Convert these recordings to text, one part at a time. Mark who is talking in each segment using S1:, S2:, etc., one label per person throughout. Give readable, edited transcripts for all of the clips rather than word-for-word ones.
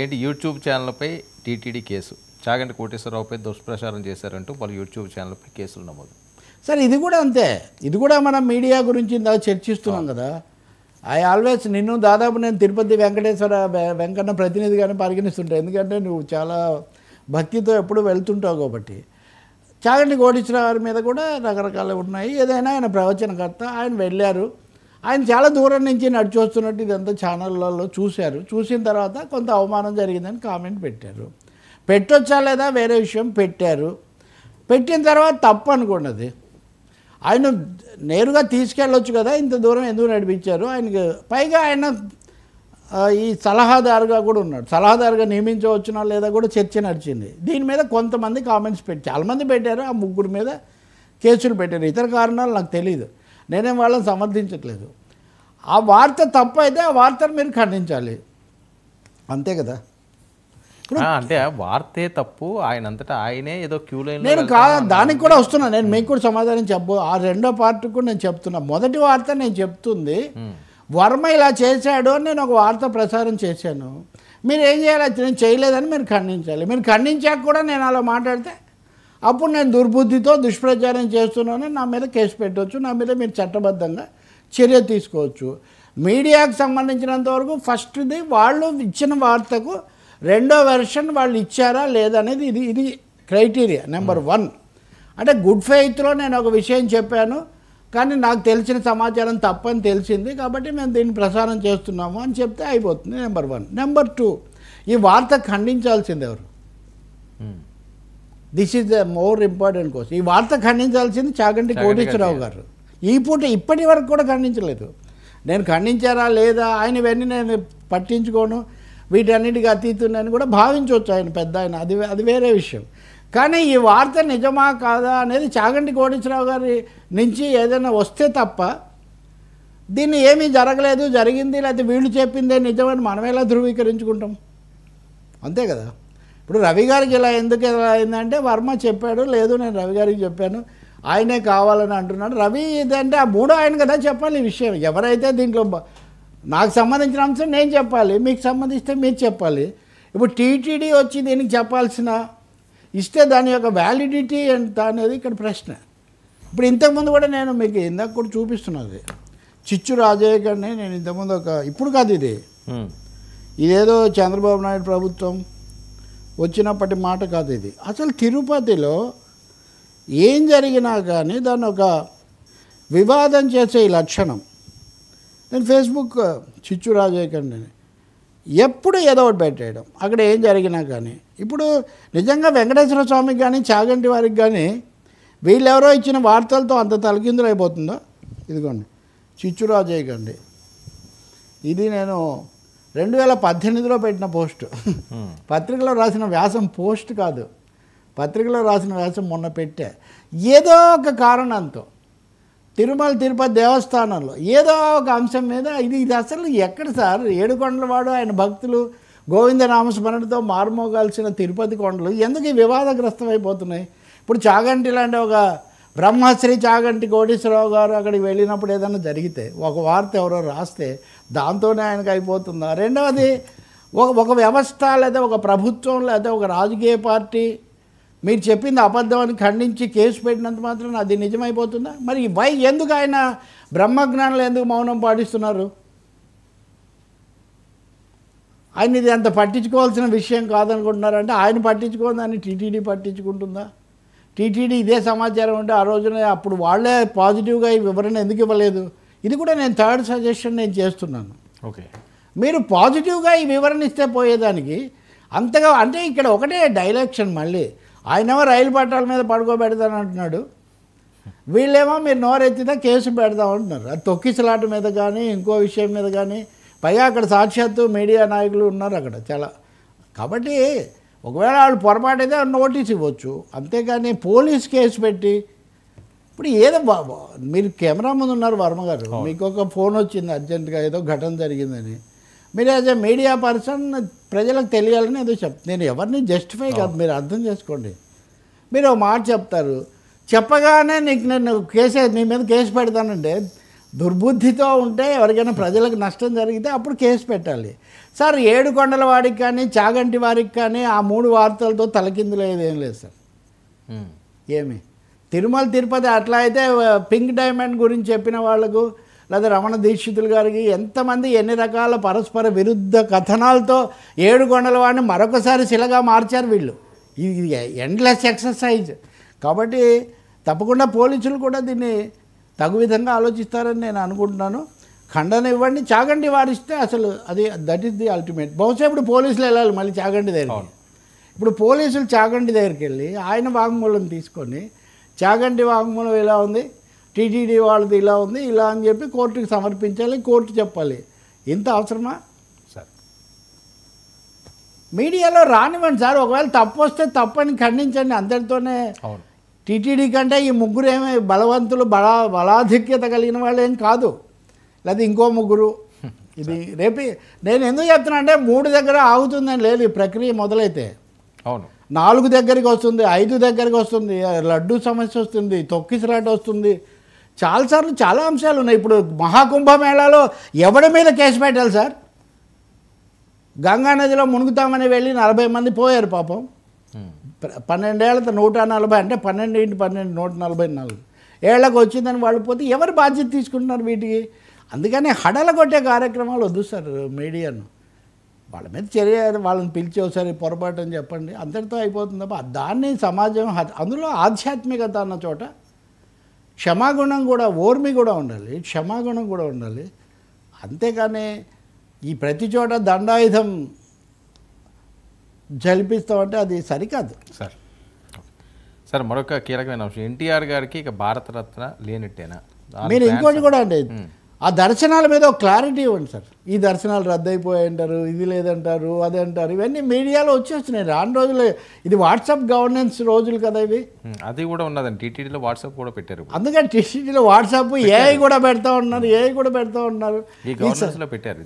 S1: ఏంటి YouTube ఛానల్పై TTD case Chaganti కోటేశ్వరరావుపై దుష్ప్రచారం చేశారంటూ పలు యూట్యూబ్ ఛానల్పై కేసులు నమోదు.
S2: సరే ఇది కూడా అంతే. ఇది కూడా మనం మీడియా గురించి ఇందాక చర్చిస్తున్నాం కదా. ఐ ఆల్వేస్ దాదాపు నేను తిరుపతి వెంకన్న ప్రతినిధిగానే పరిగణిస్తుంటాను. ఎందుకంటే నువ్వు చాలా భక్తితో ఎప్పుడు వెళ్తుంటావు కాబట్టి. చాగంటి కోటేశ్వరరావు గారి మీద కూడా రకరకాలు ఉన్నాయి. ఏదైనా ఆయన ప్రవచనకర్త, ఆయన వెళ్ళారు. ఆయన చాలా దూరం నుంచి నడిచి వస్తున్నట్టు ఇదంతా ఛానళ్ళలో చూశారు. చూసిన తర్వాత కొంత అవమానం జరిగిందని కామెంట్ పెట్టారు. పెట్టొచ్చా లేదా వేరే విషయం, పెట్టారు. పెట్టిన తర్వాత తప్పు అనుకోండి. అది ఆయన నేరుగా తీసుకెళ్ళొచ్చు కదా, ఇంత దూరం ఎందుకు నడిపించారు ఆయనకి. పైగా ఆయన ఈ సలహాదారుగా కూడా ఉన్నాడు. సలహాదారుగా నియమించవచ్చునా లేదా కూడా చర్చ నడిచింది. దీని మీద కొంతమంది కామెంట్స్ చాలామంది పెట్టారు. ఆ ముగ్గురు మీద కేసులు పెట్టారు. ఇతర కారణాలు నాకు తెలియదు, నేనేం వాళ్ళని సమర్థించట్లేదు. ఆ వార్త తప్పు అయితే ఆ వార్తను మీరు ఖండించాలి, అంతే కదా.
S1: అంటే వార్తే తప్పు, ఆయన అంతటా ఆయనే ఏదో క్యూ లైన్.
S2: నేను దానికి కూడా వస్తున్నా, నేను మీకు కూడా సమాధానం చెప్పు. ఆ రెండో పార్ట్ కూడా నేను చెప్తున్నా. మొదటి వార్త నేను చెప్తుంది వర్మ ఇలా చేశాడు అని నేను ఒక వార్త ప్రసారం చేశాను. మీరు ఏం చేయాలి, నేను చేయలేదని మీరు ఖండించాలి. మీరు ఖండించాక కూడా నేను అలా మాట్లాడితే అప్పుడు నేను దుర్బుద్ధితో దుష్ప్రచారం చేస్తున్నాను, నా మీద కేసు పెట్టవచ్చు, నా మీద మీరు చట్టబద్ధంగా చర్య తీసుకోవచ్చు. మీడియాకు సంబంధించినంత వరకు ఫస్ట్ది వాళ్ళు ఇచ్చిన వార్తకు రెండో వెర్షన్ వాళ్ళు ఇచ్చారా లేదనేది ఇది క్రైటీరియా నెంబర్ 1. అంటే గుడ్ ఫెయిత్లో నేను ఒక విషయం చెప్పాను, కానీ నాకు తెలిసిన సమాచారం తప్పని తెలిసింది కాబట్టి మేము దీన్ని ప్రసారం చేస్తున్నాము అని చెప్తే అయిపోతుంది, నెంబర్ 1. నెంబర్ 2, ఈ వార్త ఖండించాల్సింది ఎవరు? This is the more important question. ఈ వార్త ఖండించాల్సింది చాగంటి కోటేశ్వరరావు గారు. ఇప్పటి వరకు కూడా ఖండించలేదు. నేను ఖండించారా లేదా ఆయన ఇవన్నీ నేను పట్టించుకోను, వీటన్నిటికీ అతీతున్నాయని కూడా భావించవచ్చు ఆయన, పెద్ద ఆయన, అది వేరే విషయం. కానీ ఈ వార్త నిజమా కాదా అనేది చాగంటి కోటేశ్వరరావు గారి నుంచి ఏదైనా వస్తే తప్ప దీన్ని ఏమీ జరగలేదు, జరిగింది లేకపోతే వీళ్ళు చెప్పిందే నిజమని మనం ఎలా ధృవీకరించుకుంటాం, అంతే కదా. ఇప్పుడు రవి గారికి ఇలా ఎందుకు ఎలా అయిందంటే వర్మ చెప్పాడు, లేదు నేను రవి గారికి చెప్పాను, ఆయనే కావాలని అంటున్నాడు. రవి ఇదంటే ఆ మూడో ఆయన కదా చెప్పాలి ఈ విషయం. ఎవరైతే దీంట్లో నాకు సంబంధించిన అంశం నేను చెప్పాలి, మీకు సంబంధిస్తే మీరు చెప్పాలి. ఇప్పుడు టీటీడీ వచ్చి దీనికి చెప్పాల్సిన ఇస్తే దాని యొక్క వ్యాలిడిటీ ఎంత అనేది ఇక్కడ ప్రశ్న. ఇప్పుడు ఇంతకుముందు కూడా నేను మీకు ఇందాక కూడా చూపిస్తున్నది చిచ్చు రాజయ్య గారిని నేను ఇంతకుముందు ఇప్పుడు కాదు ఇదేదో చంద్రబాబు నాయుడు ప్రభుత్వం వచ్చినప్పటి మాట కాదు ఇది. అసలు తిరుపతిలో ఏం జరిగినా కానీ దాన్ని ఒక వివాదం చేసే ఈ లక్షణం. నేను ఫేస్బుక్ చిచ్చు రాజయ్య గారిని ఎప్పుడు ఏదో ఒకటి పెట్టేయడం, అక్కడ ఏం జరిగినా కానీ. ఇప్పుడు నిజంగా వెంకటేశ్వర స్వామికి కానీ చాగంటి వారికి కానీ వీళ్ళెవరో ఇచ్చిన వార్తలతో అంత తలకిందులు అయిపోతుందో. ఇదిగోండి చిచ్చు రాజయ్య గారి, ఇది నేను 2018లో పెట్టిన పోస్టు. పత్రికలో రాసిన వ్యాసం పోస్ట్ కాదు, పత్రికలో రాసిన వ్యాసం మొన్న పెట్టా. ఏదో ఒక కారణంతో తిరుమల తిరుపతి దేవస్థానంలో ఏదో ఒక అంశం మీద ఇది అసలు ఎక్కడ సార్, ఏడుకొండలవాడు ఆయన భక్తులు గోవింద నామస్మరణతో మారుమోగాల్సిన తిరుపతి కొండలు ఎందుకు ఈ వివాదగ్రస్తం అయిపోతున్నాయి? ఇప్పుడు చాగంటి లాంటి ఒక బ్రహ్మశ్రీ చాగంటి కోటేశ్వరరావు గారు అక్కడికి వెళ్ళినప్పుడు ఏదైనా జరిగితే ఒక వార్త ఎవరో రాస్తే దాంతోనే ఆయనకు అయిపోతుందా? రెండవది ఒక వ్యవస్థ లేదా ఒక ప్రభుత్వం లేదా ఒక రాజకీయ పార్టీ మీరు చెప్పింది అబద్ధం అని ఖండించి కేసు పెట్టినంత మాత్రం అది నిజమైపోతుందా? మరి ఎందుకు ఆయన బ్రహ్మజ్ఞానులు ఎందుకు మౌనం పాటిస్తున్నారు? ఆయన ఇది అంత పట్టించుకోవాల్సిన విషయం కాదనుకుంటున్నారంటే ఆయన పట్టించుకోదని టీటీడీ పట్టించుకుంటుందా? టీటీడీ ఇదే సమాచారం ఉంటే ఆ రోజున అప్పుడు వాళ్ళే పాజిటివ్గా ఈ వివరణ ఎందుకు ఇవ్వలేదు? ఇది కూడా నేను థర్డ్ సజెషన్ నేను చేస్తున్నాను. ఓకే, మీరు పాజిటివ్గా ఈ వివరణ ఇస్తే పోయేదానికి అంతగా అంటే ఇక్కడ ఒకటే డైరెక్షన్. మళ్ళీ ఆయనేమో రైలు పట్టాల మీద పడుకోబెడతాను అంటున్నాడు, వీళ్ళేమో మీరు నోరెత్తితే కేసు పెడదాం అంటున్నారు. అది తొక్కిసలాట మీద కానీ ఇంకో విషయం మీద కానీ. పైగా అక్కడ సాక్షాత్తు మీడియా నాయకులు ఉన్నారు అక్కడ చాలా. కాబట్టి ఒకవేళ వాళ్ళు పొరపాటు అయితే నోటీస్ ఇవ్వచ్చు, అంతేగాని పోలీస్ కేసు పెట్టి ఇప్పుడు ఏదో మీరు కెమెరా ముందు ఉన్నారు వర్మ గారు, మీకు ఒక ఫోన్ వచ్చింది అర్జెంటుగా ఏదో ఘటన జరిగిందని, మీరు యాజ్ ఎ మీడియా పర్సన్ ప్రజలకు తెలియాలని ఏదో నేను ఎవరిని జస్టిఫై కాదు, మీరు అర్థం చేసుకోండి. మీరు ఒక మాట చెప్తారు, చెప్పగానే నేను నీ మీద కేసు పెడతానంటే దుర్బుద్ధితో ఉంటే ఎవరికైనా ప్రజలకు నష్టం జరిగితే అప్పుడు కేసు పెట్టాలి. సార్ ఏడుకొండల వాడికి కానీ చాగంటి వారికి కానీ ఆ 3 వార్తలతో తలకిందులు ఏదేం లేదు సార్. ఏమి తిరుమల తిరుపతి అట్లా అయితే పింక్ డైమండ్ గురించి చెప్పిన వాళ్ళకు లేదా రమణ దీక్షితులు గారికి ఎంతమంది ఎన్ని రకాల పరస్పర విరుద్ధ కథనాలతో ఏడుకొండల వాడిని మరొకసారి శిలగా మార్చారు వీళ్ళు. ఇది ఎండ్లెస్ ఎక్సర్సైజ్. కాబట్టి తప్పకుండా పోలీసులు కూడా దీన్ని తగు విధంగా ఆలోచిస్తారని నేను అనుకుంటున్నాను. ఖండన ఇవ్వండి, చాగంటి వారిస్తే అసలు అది దట్ ఈస్ ది అల్టిమేట్. బహుశా ఇప్పుడు పోలీసులు వెళ్ళాలి మళ్ళీ చాగంటి దగ్గరికి. ఇప్పుడు పోలీసులు చాగంటి దగ్గరికి వెళ్ళి ఆయన వాంగ్మూలం తీసుకొని చాగంటి వాంగ్మూలం ఇలా ఉంది, టీటీడీ వాళ్ళది ఇలా ఉంది, ఇలా అని చెప్పి కోర్టుకి సమర్పించాలి, కోర్టు చెప్పాలి. ఇంత అవసరమా
S1: సార్?
S2: మీడియాలో రానివ్వండి సార్, ఒకవేళ తప్పు వస్తే తప్పని ఖండించండి, అంతటితోనే. టీటీడీ కంటే ఈ ముగ్గురు ఏమి బలవంతులు బలాధిక్యత కలిగిన వాళ్ళు ఏం కాదు, లేదా ఇంకో ముగ్గురు. ఇది రేపు నేను ఎందుకు చెప్తున్నా అంటే 3 దగ్గర ఆగుతుందని లేదు ఈ ప్రక్రియ మొదలైతే.
S1: అవును,
S2: 4 దగ్గరికి వస్తుంది, 5 దగ్గరికి వస్తుంది, లడ్డూ సమస్య వస్తుంది, తొక్కిసలాట వస్తుంది, చాలాసార్లు చాలా అంశాలు ఉన్నాయి. ఇప్పుడు మహాకుంభమేళాలో ఎవడి మీద కేసు పెట్టాలి సార్? గంగా నదిలో మునుగుతామని వెళ్ళి 40 మంది పోయారు పాపం. 12 ఏళ్ళతో 140 అంటే 12 × 12 144 ఏళ్ళకు వచ్చిందని వాళ్ళు పోతే ఎవరు బాధ్యత తీసుకుంటున్నారు వీటికి? అందుకని హడల కొట్టే కార్యక్రమాలు వద్దు సార్ మీడియాను. వాళ్ళ మీద చర్య, వాళ్ళని పిలిచి ఒకసారి పొరపాటు అని చెప్పండి, అంతటితో అయిపోతుంది తప్ప దాన్ని సమాజం అందులో ఆధ్యాత్మికత అన్న చోట క్షమాగుణం కూడా, ఓర్మి కూడా ఉండాలి, క్షమాగుణం కూడా ఉండాలి. అంతేకాని ఈ ప్రతి చోట దండాయుధం జలిపిస్తామంటే అది సరికాదు
S1: సార్. సార్ మరొక కీలకమైన అంశం, ఎన్టీఆర్ గారికి ఇక భారతరత్న లేనట్టేనా?
S2: మీరు ఇంకోటి కూడా అండి, ఆ దర్శనాల మీద ఒక క్లారిటీ ఇవ్వండి సార్. ఈ దర్శనాలు రద్దయిపోయాయి అంటారు, ఇది లేదంటారు, అదే అంటారు, ఇవన్నీ మీడియాలో వచ్చేస్తున్నాయి రాను రోజులు. ఇది వాట్సాప్ గవర్నెన్స్ రోజులు కదా ఇవి.
S1: అది కూడా ఉన్నదండి, టీటీడీలో వాట్సాప్ కూడా పెట్టారు.
S2: అందుకని టీటీడీలో వాట్సాప్ ఏఐ కూడా పెడతా ఉన్నారు,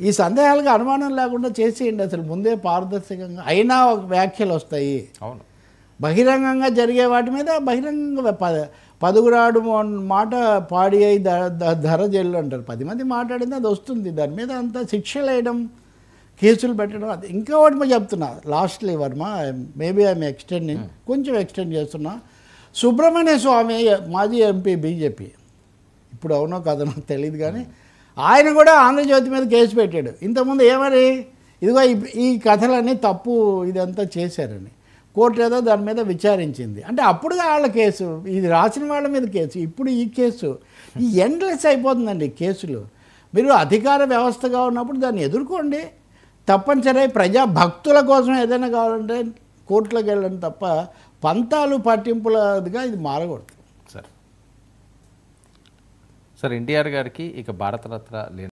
S2: ఈ సందేహాలకు అనుమానం లేకుండా చేసేయండి అసలు ముందే పారదర్శకంగా. అయినా వ్యాఖ్యలు వస్తాయి.
S1: అవును,
S2: బహిరంగంగా జరిగే వాటి మీద బహిరంగంగా పదుగురాడు మాట పాడి అయి ధర జల్లు అంటారు. 10 మంది మాట్లాడింది అది వస్తుంది. దాని మీద అంతా శిక్షలు వేయడం, కేసులు పెట్టడం, అది ఇంకా ఒకటి చెప్తున్నా lastly Varma, maybe I'm extending, కొంచెం ఎక్స్టెండ్ చేస్తున్నా. సుబ్రహ్మణ్య స్వామి మాజీ ఎంపీ బీజేపీ, ఇప్పుడు అవునో కాదో నాకు తెలియదు కానీ ఆయన కూడా ఆంధ్రజ్యోతి మీద కేసు పెట్టాడు. ఇంతకుముందు ఏమని, ఇదిగో ఈ కథలన్నీ తప్పు, ఇదంతా చేశారని. కోర్టు ఏదో దాని మీద విచారించింది. అంటే అప్పుడు వాళ్ళ కేసు, ఇది రాసిన వాళ్ళ మీద కేసు, ఇప్పుడు ఈ కేసు, ఈ ఎండ్లెస్ అయిపోతుందండి కేసులు. మీరు అధికార వ్యవస్థగా ఉన్నప్పుడు దాన్ని ఎదుర్కోండి, తప్పనిసరి ప్రజా భక్తుల కోసం ఏదైనా కావాలంటే కోర్టులోకి వెళ్ళండి తప్ప పంతాలు పట్టింపులదిగా ఇది మారకూడదు.
S1: సార్ ఎన్టీఆర్ గారికి ఇక భారతరత్న